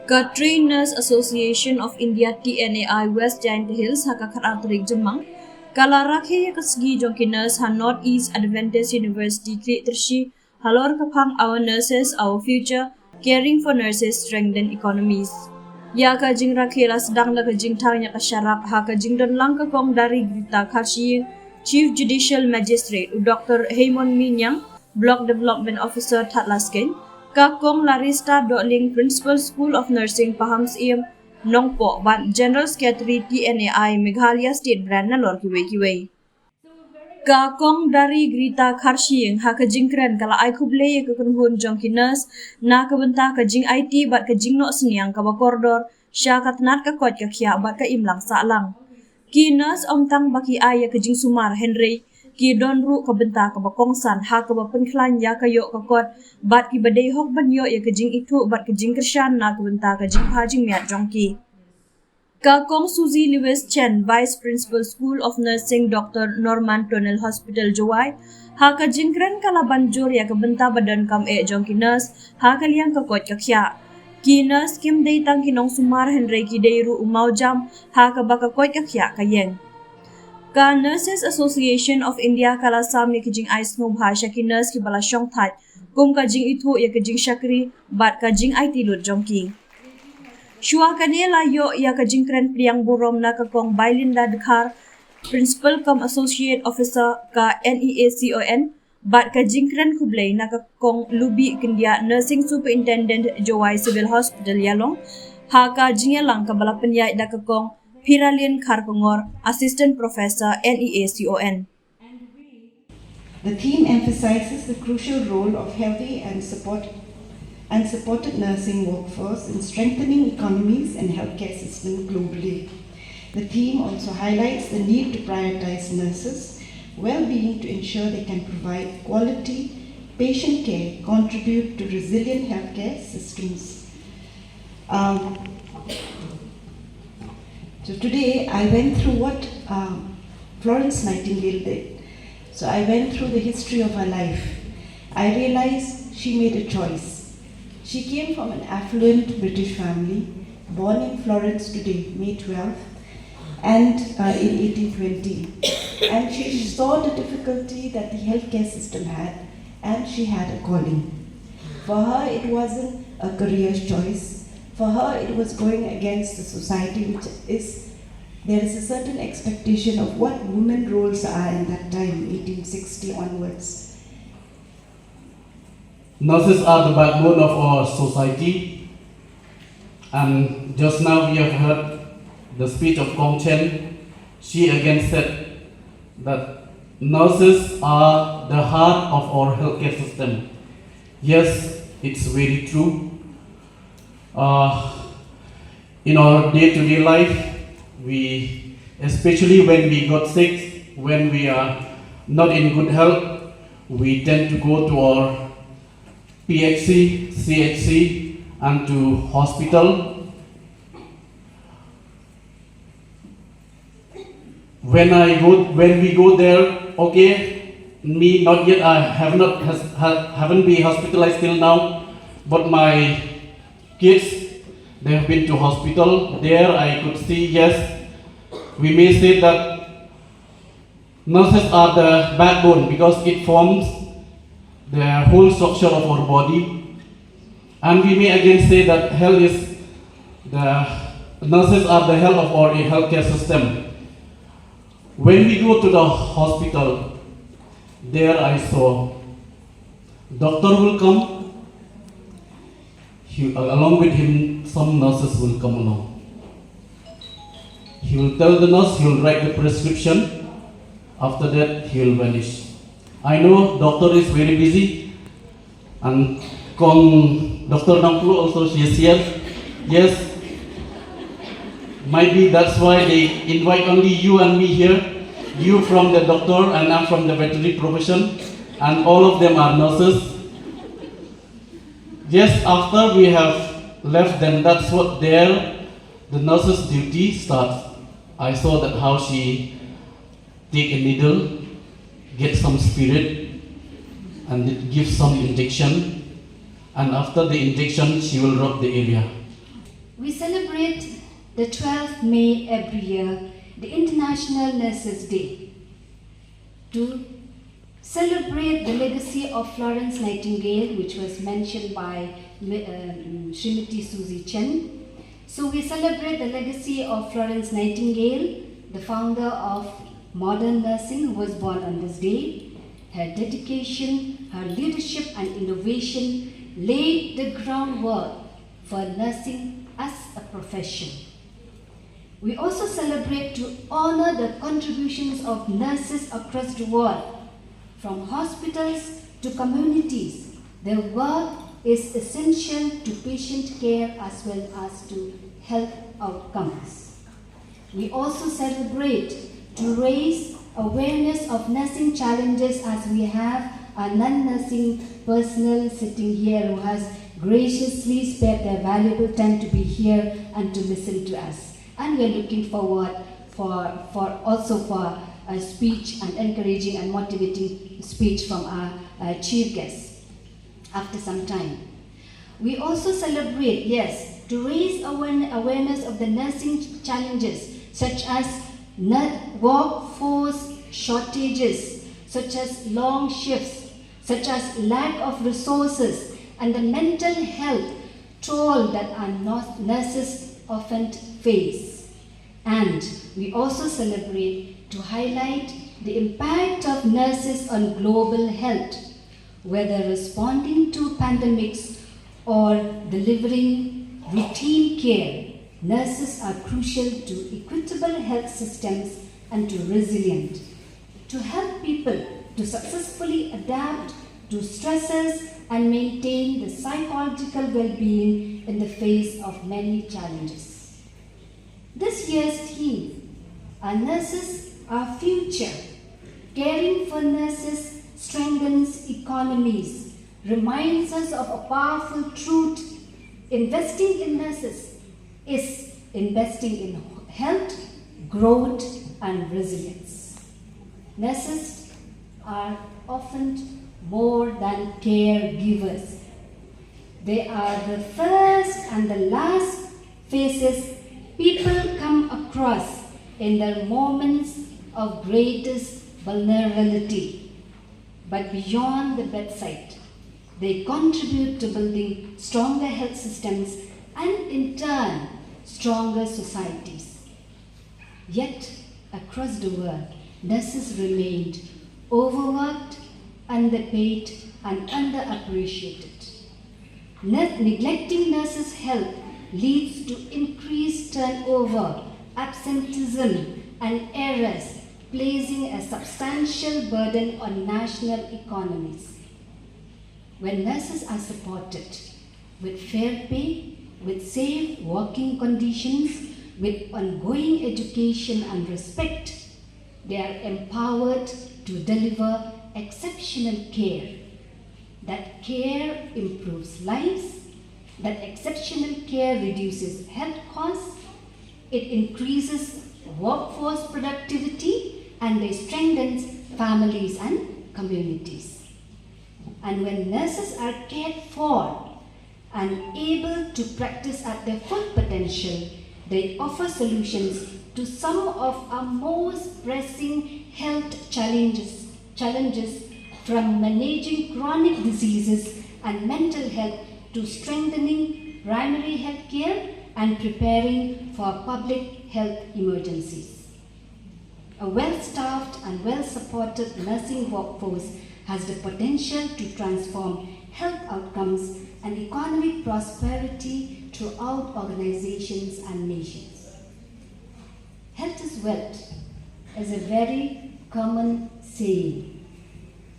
Ka Trainers Association of India TNAI West Giant Hills haka karakterik Jemang, kala rakhe kasgi jonkinas ha Northeast Adventist University create tershi halor kapang our nurses our future caring for nurses strengthen economies. Ya ka jing rakhe la sedang la ka jing tangnya ka syarap ha ka jing dan lang ka kong dari Grita Karshi Chief Judicial Magistrate Dr. Haymon Minyang Block Development Officer Tatlasken Kakong Larista Dotling Principal School of Nursing Pahams Iem Nongpo Ban General Secretary TNAI Meghalaya State Brand Nalor Kiwe. Kakong dari Grita Karshing ha kajingkren kala ai kuble ke kunhun jongkinas na kabenta kajing IT bat kajing no seniang ka bakordor sya katnat ka kot ka khia bat ka imlang salang. Kinas omtang baki ay kajing sumar Henry ki don ru ka benta ka bakongsan ha ka bapenklan ya ka yo ka kot bat ki badai hok ban yo ya kajing itu bat kajing kershan na ka benta ka jing phajing miat jongki Kakong Suzy Lewis Chen Vice Principal School of Nursing Dr. Norman Tonel Hospital Jowai ha ka jingkren kala banjur ya ka benta badan kam jongki nurse ha ka liang ka kot ka khya ki nurse kim dei tang kinong sumar Henry ki dei ru umau jam ha ka baka kot ka khya ka yeng Ka Nurses Association of India kala samni kijing ais no bhasha ki nurse ki bala shong that kum ka jing itu ya ka jing shakri bat ka jing IT lut jongki Shua kanela yo ya ka jing kren priang burom na ka kong Bailinda Dekhar Principal cum Associate Officer ka NEACON bat ka jing kren kublay na ka kong Lubi Kindia Nursing Superintendent Jowai Civil Hospital Yalong ha ka jingelang ka bala penyai na ka kong Piralin Karpongor, Assistant Professor, NEACON. The theme emphasizes the crucial role of healthy and supported nursing workforce in strengthening economies and healthcare systems globally. The theme also highlights the need to prioritize nurses' well-being to ensure they can provide quality patient care, contribute to resilient healthcare systems. So today I went through what Florence Nightingale did. So I went through the history of her life. I realized she made a choice. She came from an affluent British family, born in Florence today, May 12th, and in 1820. And she saw the difficulty that the healthcare system had, and she had a calling. For her, it wasn't a career choice. For her, it was going against the society, which is, there is a certain expectation of what women roles are in that time, 1860 onwards. Nurses are the backbone of our society. And just now we have heard the speech of Kong Chen. She again said that nurses are the heart of our healthcare system. Yes, it's very true. In our day-to-day life, especially when we got sick, when we are not in good health, we tend to go to our PHC, CHC, and to hospital. When we go there, okay, me not yet. I haven't been hospitalized till now, but my kids, they have been to hospital. There I could see, yes, we may say that nurses are the backbone because it forms the whole structure of our body. And we may again say that nurses are the health of our healthcare system. When we go to the hospital, there I saw doctor will come. Along with him, some nurses will come along. He will tell the nurse, he will write the prescription. After that, he will vanish. I know doctor is very busy, and Dr. Nangplu also, she is here. Yes, might be that's why they invite only you and me here. You from the doctor and I'm from the veterinary profession, and all of them are nurses. Yes, after we have left, then that's what the nurse's duty starts. I saw that how she take a needle, get some spirit, and give some injection, and after the injection, she will rub the area. We celebrate the 12th May every year, the International Nurses Day, to celebrate the legacy of Florence Nightingale, which was mentioned by Srimati Susie Chen. So we celebrate the legacy of Florence Nightingale, the founder of modern nursing, who was born on this day. Her dedication, her leadership and innovation laid the groundwork for nursing as a profession. We also celebrate to honor the contributions of nurses across the world, from hospitals to communities. Their work is essential to patient care as well as to health outcomes. We also celebrate to raise awareness of nursing challenges, as we have a non-nursing personnel sitting here who has graciously spared their valuable time to be here and to listen to us. And we are looking forward for a speech and encouraging and motivating speech from our chief guest after some time. We also celebrate, yes, to raise awareness of the nursing challenges, such as workforce shortages, such as long shifts, such as lack of resources, and the mental health toll that our nurses often face. And we also celebrate to highlight the impact of nurses on global health, whether responding to pandemics or delivering routine care. Nurses are crucial to equitable health systems and to resilient, to help people to successfully adapt to stresses and maintain the psychological well-being in the face of many challenges. This year's theme, Our Nurses, Our Future, Caring for Nurses Strengthens Economies, reminds us of a powerful truth. Investing in nurses is investing in health, growth, and resilience. Nurses are often more than caregivers. They are the first and the last faces people come across in their moments of greatest vulnerability. But beyond the bedside, they contribute to building stronger health systems and, in turn, stronger societies. Yet, across the world, nurses remained overworked, underpaid, and underappreciated. Neglecting nurses' health leads to increased turnover, absenteeism, and errors, placing a substantial burden on national economies. When nurses are supported with fair pay, with safe working conditions, with ongoing education and respect, they are empowered to deliver exceptional care. That care improves lives, that exceptional care reduces health costs, it increases workforce productivity, and they strengthens families and communities. And when nurses are cared for and able to practice at their full potential, they offer solutions to some of our most pressing health challenges, from managing chronic diseases and mental health to strengthening primary health care and preparing for public health emergencies. A well-staffed and well-supported nursing workforce has the potential to transform health outcomes and economic prosperity throughout organizations and nations. Health is wealth is a very common saying.